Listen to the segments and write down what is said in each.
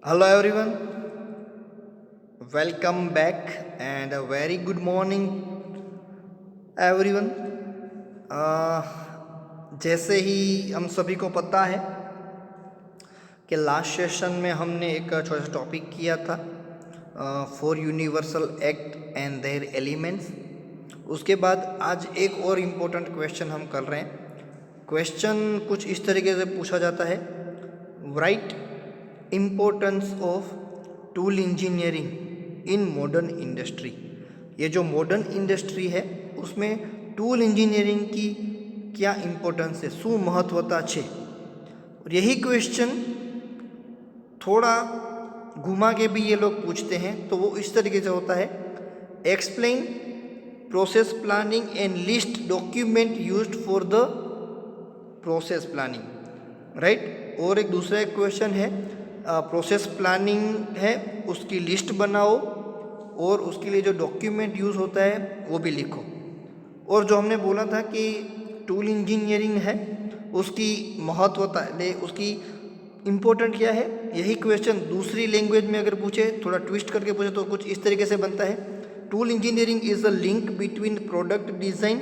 Hello everyone, welcome back and a very good morning everyone. uh, जैसे ही हम सभी को पता है कि लास्ट सेशन में हमने एक छोटा सा टॉपिक किया था for universal act and their elements. उसके बाद आज एक और इम्पोर्टेंट क्वेश्चन हम कर रहे हैं। क्वेश्चन कुछ इस तरीके से पूछा जाता है, right importance of tool engineering in modern industry. ये जो मॉडर्न इंडस्ट्री है उसमें टूल इंजीनियरिंग की क्या इम्पोर्टेंस है, શું મહત્વતા છે। और यही क्वेश्चन थोड़ा घुमा के भी ये लोग पूछते हैं, तो वो इस तरीके से होता है, explain process planning and list document used for the process planning, right. और एक दूसरा एक क्वेश्चन है, प्रोसेस प्लानिंग है उसकी लिस्ट बनाओ और उसके लिए जो डॉक्यूमेंट यूज़ होता है वो भी लिखो। और जो हमने बोला था कि टूल इंजीनियरिंग है उसकी महत्वता ले, उसकी इम्पोर्टेंट क्या है, यही क्वेश्चन दूसरी लैंग्वेज में अगर पूछे, थोड़ा ट्विस्ट करके पूछे तो कुछ इस तरीके से बनता है, tool engineering is a link between product design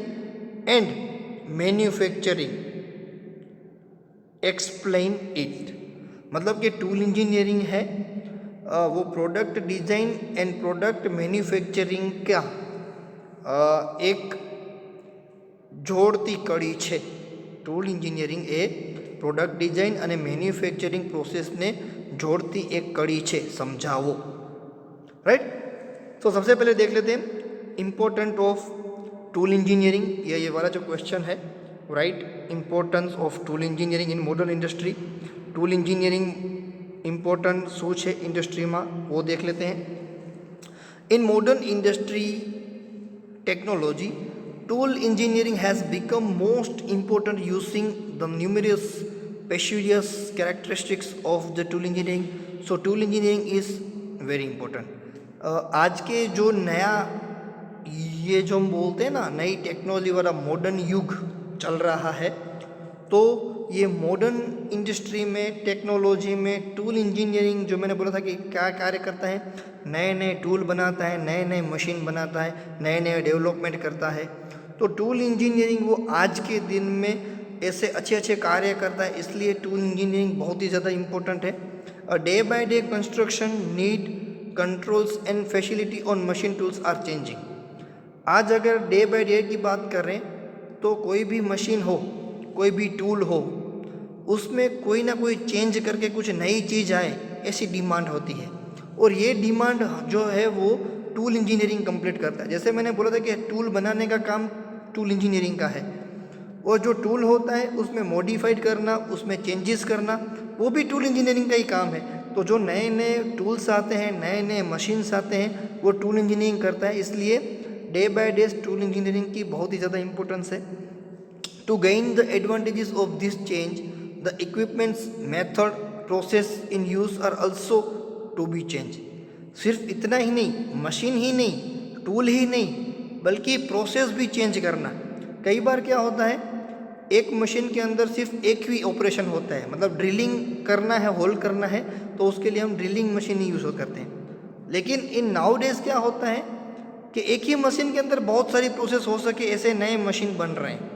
and manufacturing, explain it. मतलब कि टूल इंजीनियरिंग है वो product design and product manufacturing का एक જોડતી કડી છે। ટૂલ એન્જિનિયરિંગ એ પ્રોડક્ટ ડિઝાઇન અને મેન્યુફેક્ચરિંગ પ્રોસેસને જોડતી એક કડી છે, સમજાવો, राइट। तो सबसे पहले देख लेते हैं इम्पोर्टेंट ऑफ टूल इंजीनियरिंग। ये वाला जो क्वेश्चन है, right, importance of tool engineering in modern industry. Tool engineering important શું છે इंडस्ट्रीમાં वो देख लेते हैं। In modern industry technology, tool engineering has become most important using the numerous peculiar characteristics of the tool engineering. So tool engineering is very important. आज के जो नया ये जो हम बोलते हैं ना, नई टेक्नोलॉजी वाला मॉडर्न युग चल रहा है, तो ये मॉडर्न इंडस्ट्री में टेक्नोलॉजी में टूल इंजीनियरिंग जो मैंने बोला था कि क्या कार्य करता है, नए नए टूल बनाता है, नए नए मशीन बनाता है, नए नए डेवलपमेंट करता है। तो टूल इंजीनियरिंग वो आज के दिन में ऐसे अच्छे अच्छे कार्य करता है, इसलिए टूल इंजीनियरिंग बहुत ही ज़्यादा इम्पोर्टेंट है। Day by day construction need controls and facility on machine tools are changing. आज अगर डे बाय डे की बात करें तो कोई भी मशीन हो, कोई भी टूल हो, उसमें कोई ना कोई चेंज करके कुछ नई चीज़ आए, ऐसी डिमांड होती है। और ये डिमांड जो है वो टूल इंजीनियरिंग कंप्लीट करता है। जैसे मैंने बोला था कि टूल बनाने का काम टूल इंजीनियरिंग का है, और जो टूल होता है उसमें मॉडिफाइड करना, उसमें चेंजेस करना, वो भी टूल इंजीनियरिंग का ही काम है। तो जो नए नए टूल्स आते हैं, नए नए मशीन्स आते हैं, वो टूल इंजीनियरिंग करता है। इसलिए day by day tool engineering की बहुत ही ज़्यादा इंपॉर्टेंस है। To gain the advantages of this change, the equipments, method, process in use are also to be change. सिर्फ इतना ही नहीं, मशीन ही नहीं, टूल ही नहीं, बल्कि प्रोसेस भी चेंज करना। कई बार क्या होता है, एक मशीन के अंदर सिर्फ एक ही ऑपरेशन होता है, मतलब ड्रिलिंग करना है, होल करना है, तो उसके लिए हम ड्रिलिंग मशीन ही यूज़ करते हैं। लेकिन इन नाउ डेज क्या होता है कि एक ही मशीन के अंदर बहुत सारी प्रोसेस हो सके, ऐसे नए मशीन बन रहे हैं,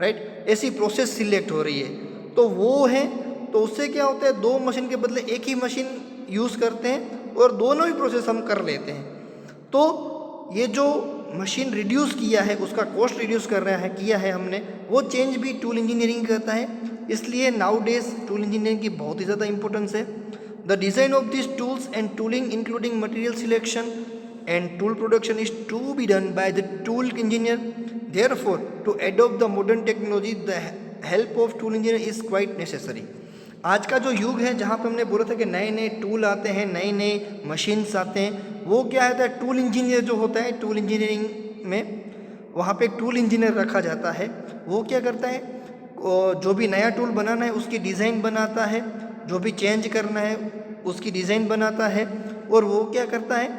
राइट, ऐसी प्रोसेस सिलेक्ट हो रही है, तो वो है। तो उससे क्या होता है, दो मशीन के बदले एक ही मशीन यूज़ करते हैं और दोनों ही प्रोसेस हम कर लेते हैं। तो ये जो मशीन रिड्यूस किया है, उसका कॉस्ट रिड्यूस कर रहा है, किया है हमने, वो चेंज भी टूल इंजीनियरिंग करता है। इसलिए नाउ डेज टूल इंजीनियरिंग की बहुत ही ज़्यादा इंपॉर्टेंस है। The design of this tools and tooling including material selection and tool production is to be done by the tool engineer. Therefore to adopt the modern technology the help of tool engineer is quite necessary. आज का जो युग है जहाँ पे हमने बोला था कि नए नए टूल आते हैं, नए नए मशीन्स आते हैं, वो क्या होता है, टूल इंजीनियर जो होता है, टूल इंजीनियरिंग में वहाँ पे एक टूल इंजीनियर रखा जाता है। वो क्या करता है, जो भी नया टूल बनाना है उसकी डिज़ाइन बनाता है, जो भी चेंज करना है उसकी डिज़ाइन बनाता है, और वो क्या करता है,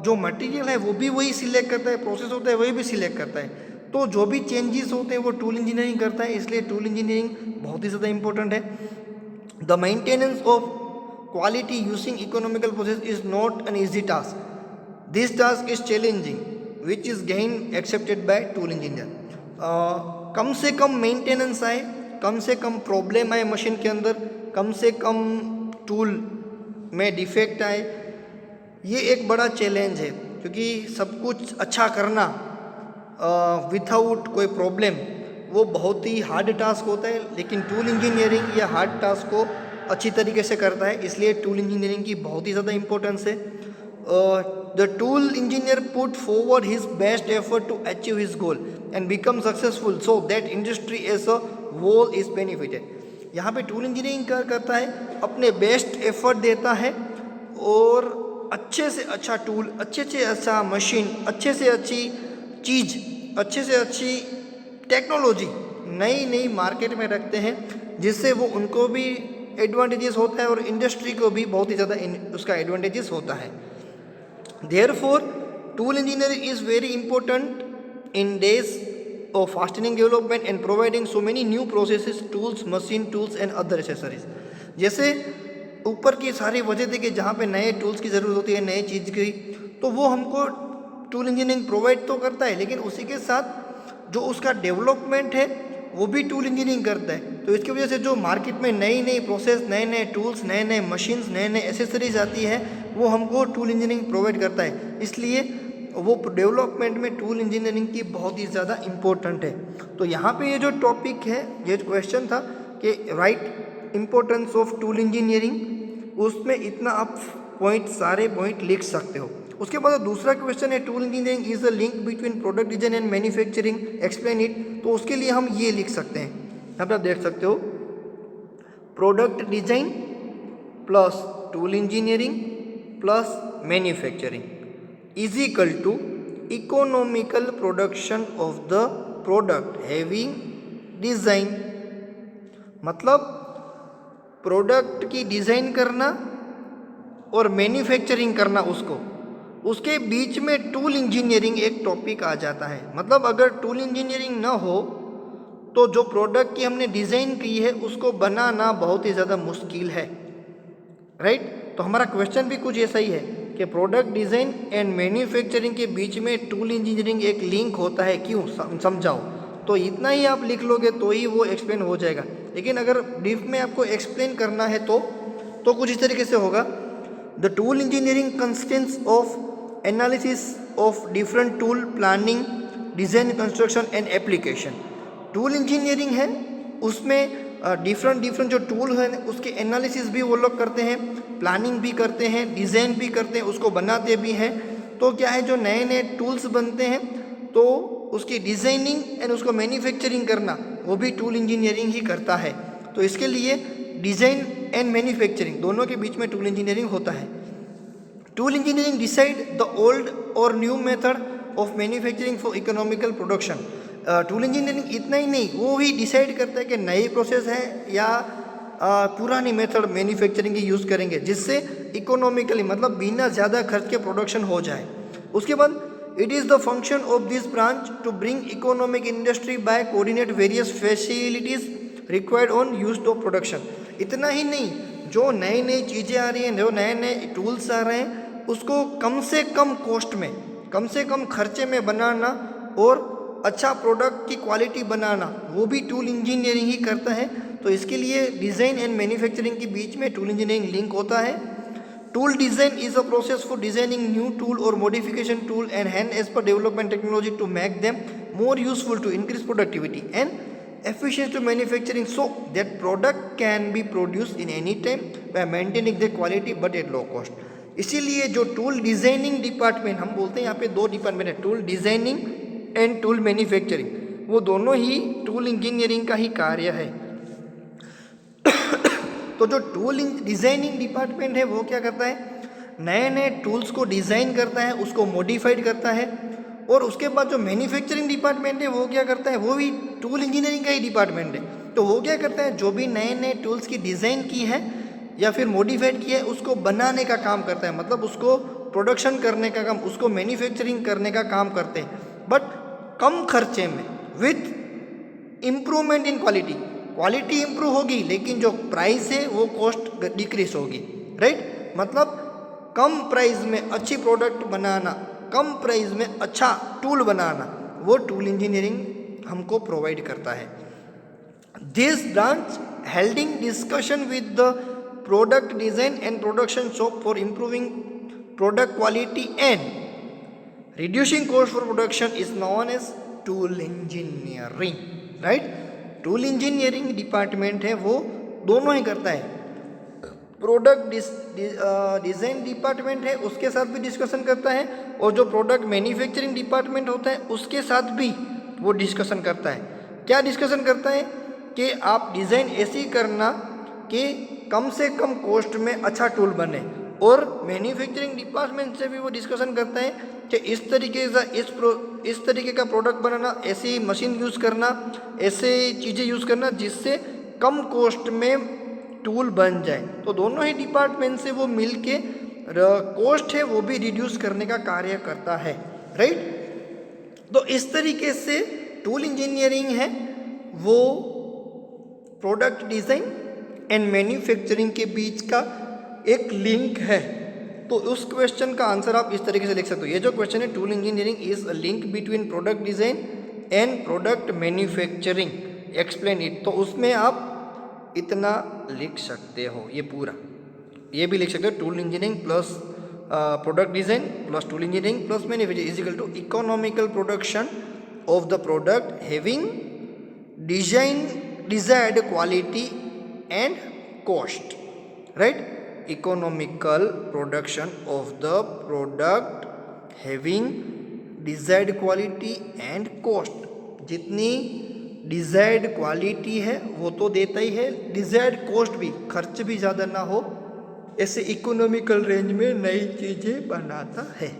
जो मटेरियल है वो भी वही सिलेक्ट करता है, प्रोसेस होता है वही भी सिलेक्ट करता है। तो जो भी चेंजेस होते हैं वो टूल इंजीनियरिंग करता है। इसलिए टूल इंजीनियरिंग बहुत ही ज़्यादा इंपॉर्टेंट है। The maintenance of quality using economical process is not an easy task. This task is challenging, which is again accepted by tool engineer. कम से कम मेंटेनेंस आए, कम से कम प्रॉब्लम आए मशीन के अंदर, कम से कम टूल में डिफेक्ट आए, ये एक बड़ा चैलेंज है, क्योंकि सब कुछ अच्छा करना विदाउट कोई प्रॉब्लम वो बहुत ही हार्ड टास्क होता है. लेकिन टूल इंजीनियरिंग या हार्ड टास्क को अच्छी तरीके से करता है, इसलिए टूल इंजीनियरिंग की बहुत ही ज़्यादा इम्पोर्टेंस है. The tool engineer put forward his best effort to achieve his goal and become successful so that industry as a whole is benefited. यहाँ पे टूल इंजीनियरिंग क्या करता है, अपने बेस्ट एफर्ट देता है और अच्छे से अच्छा टूल, अच्छे से अच्छा मशीन, अच्छे से अच्छी चीज़, अच्छे से अच्छी टेक्नोलॉजी नई नई मार्केट में रखते हैं, जिससे वो उनको भी एडवांटेजेस होता है और इंडस्ट्री को भी बहुत ही ज़्यादा उसका एडवांटेजेस होता है. Therefore tool engineering is very important in days of fastening development and providing so many new processes, tools, machine tools and other accessories. जैसे ऊपर की सारी वजह थी कि जहाँ पे नए टूल्स की ज़रूरत होती है, नए चीज़ की, तो वो हमको टूल इंजीनियरिंग प्रोवाइड तो करता है, लेकिन उसी के साथ जो उसका डेवलपमेंट है वो भी टूल इंजीनियरिंग करता है. तो इसकी वजह से जो मार्केट में नई नई प्रोसेस, नए नए टूल्स, नए नए मशीन्स, नए नए एसेसरीज आती है, वो हमको टूल इंजीनियरिंग प्रोवाइड करता है. इसलिए वो डेवलपमेंट में टूल इंजीनियरिंग की बहुत ही ज़्यादा इम्पोर्टेंट है. तो यहाँ पे ये जो टॉपिक है, ये जो क्वेश्चन था कि right importance of tool engineering, उसमें इतना आप पॉइंट, सारे पॉइंट लिख सकते हो. उसके बाद दूसरा क्वेश्चन है tool engineering is the link between product design and manufacturing, explain it. तो उसके लिए हम ये लिख सकते हैं, यहाँ पे आप देख सकते हो, product design plus tool engineering plus manufacturing is equal to economical production of the product having design. मतलब प्रोडक्ट की डिज़ाइन करना और मैन्युफैक्चरिंग करना, उसके बीच में टूल इंजीनियरिंग एक टॉपिक आ जाता है. मतलब अगर टूल इंजीनियरिंग ना हो तो जो प्रोडक्ट की हमने डिज़ाइन की है उसको बनाना बहुत ही ज़्यादा मुश्किल है. राइट. तो हमारा क्वेश्चन भी कुछ ऐसा ही है कि प्रोडक्ट डिज़ाइन एंड मैन्युफैक्चरिंग के बीच में टूल इंजीनियरिंग एक लिंक होता है. क्यों, समझाओ. तो इतना ही आप लिख लोगे तो ही वो एक्सप्लेन हो जाएगा. लेकिन अगर डीप में आपको एक्सप्लेन करना है तो कुछ इस तरीके से होगा. The tool engineering consists of analysis of different tool, planning, design, construction and application. Tool engineering है, उसमें डिफरेंट जो टूल हैं उसके एनालिसिस भी वो लोग करते हैं, प्लानिंग भी करते हैं, डिज़ाइन भी करते हैं, उसको बनाते भी हैं. तो क्या है, जो नए नए टूल्स बनते हैं तो उसकी डिज़ाइनिंग एंड उसको मैन्युफैक्चरिंग करना वो भी टूल इंजीनियरिंग ही करता है. तो इसके लिए डिज़ाइन एंड मैन्युफैक्चरिंग दोनों के बीच में टूल इंजीनियरिंग होता है. Tool engineering decide the old और new method of manufacturing for economical production. Tool engineering इतना ही नहीं, वो भी डिसाइड करता है कि नई प्रोसेस है या पुरानी मेथड मैन्युफैक्चरिंग की यूज़ करेंगे, जिससे इकोनॉमिकली, मतलब बिना ज़्यादा खर्च के प्रोडक्शन हो जाए. उसके बाद it is the function of this branch to bring economic industry by coordinate various facilities required on use of production. इतना ही नहीं, जो नई नई चीज़ें आ रही हैं, जो नए नए टूल्स आ रहे हैं, उसको कम से कम कॉस्ट में, कम से कम खर्चे में बनाना और अच्छा प्रोडक्ट की क्वालिटी बनाना, वो भी टूल इंजीनियरिंग ही करता है. तो इसके लिए डिज़ाइन एंड मैन्युफैक्चरिंग के बीच में टूल इंजीनियरिंग लिंक होता है. Tool design is a process for designing new tool और modification tool and hand edge पर development technology to make them more useful to increase productivity and efficiency to manufacturing so that product can be produced in any time by maintaining the quality but at low cost. इसीलिए जो tool designing department, हम बोलते हैं यहाँ पे दो department है, tool designing and tool manufacturing, वो दोनों ही टूल इंजीनियरिंग का ही कार्य है. तो जो टूल डिज़ाइनिंग डिपार्टमेंट है वो क्या करता है, नए नए टूल्स को डिज़ाइन करता है, उसको मॉडिफाइड करता है. और उसके बाद जो मैन्युफैक्चरिंग डिपार्टमेंट है वो क्या करता है, वो भी टूल इंजीनियरिंग का ही डिपार्टमेंट है. तो वो क्या करता है, जो भी नए नए टूल्स की डिज़ाइन की है या फिर मॉडिफाइड की है, उसको बनाने का काम करता है. मतलब उसको प्रोडक्शन करने का काम, उसको मैन्युफैक्चरिंग करने का काम करते हैं, बट कम खर्चे में, with improvement in quality. Quality improve होगी लेकिन जो प्राइस है वो कॉस्ट डिक्रीज होगी. राइट। मतलब कम प्राइस में अच्छी प्रोडक्ट बनाना, कम प्राइस में अच्छा टूल बनाना, वो टूल इंजीनियरिंग हमको प्रोवाइड करता है। This branch holding discussion with the product design and production shop for improving product quality and reducing cost for production is known as tool engineering, right. Tool engineering department है वो दोनों ही करता है। Product design department है उसके साथ भी discussion करता है, और जो प्रोडक्ट मैन्युफैक्चरिंग डिपार्टमेंट होता है उसके साथ भी वो डिस्कशन करता है। क्या डिस्कशन करता है कि आप डिज़ाइन ऐसी करना कि कम से कम कॉस्ट में अच्छा टूल बने, और मैन्युफैक्चरिंग डिपार्टमेंट से भी वो डिस्कशन करता है कि इस तरीके का प्रोडक्ट बनाना, ऐसी मशीन यूज़ करना, ऐसे चीज़ें यूज़ करना जिससे कम कॉस्ट में टूल बन जाए। तो दोनों ही डिपार्टमेंट से वो मिल के कॉस्ट है वो भी रिड्यूस करने का कार्य करता है, राइट। तो इस तरीके से टूल इंजीनियरिंग है वो प्रोडक्ट डिज़ाइन एंड मैन्युफैक्चरिंग के बीच का एक लिंक है। तो उस क्वेश्चन का आंसर आप इस तरीके से लिख सकते हो। ये जो क्वेश्चन है, tool engineering is a link between product design and product manufacturing, explain it. तो उसमें आप इतना लिख सकते हो, ये पूरा ये भी लिख सकते हो, tool engineering plus product design plus tool engineering plus manufacturing is equal to economical production of the product having desired quality and cost, right. Economical production of the product having desired quality and cost. जितनी desired quality है वो तो देता ही है, desired cost भी, खर्च भी ज़्यादा ना हो, ऐसे इकोनॉमिकल रेंज में नई चीज़ें बनाता है,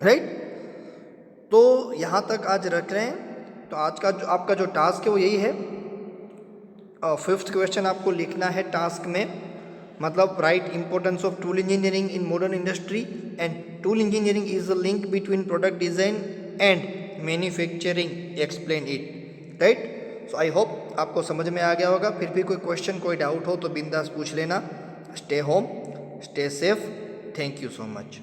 राइट। तो यहाँ तक आज रख रहे हैं। तो आज का जो आपका जो टास्क है वो यही है, 5th क्वेश्चन आपको लिखना है टास्क में, मतलब right importance of tool engineering in modern industry and tool engineering is a link between product design and manufacturing, explain it, right. So I hope आपको समझ में आ गया होगा। फिर भी कोई क्वेश्चन, कोई डाउट हो तो बिंदास पूछ लेना। Stay home, stay safe, thank you so much.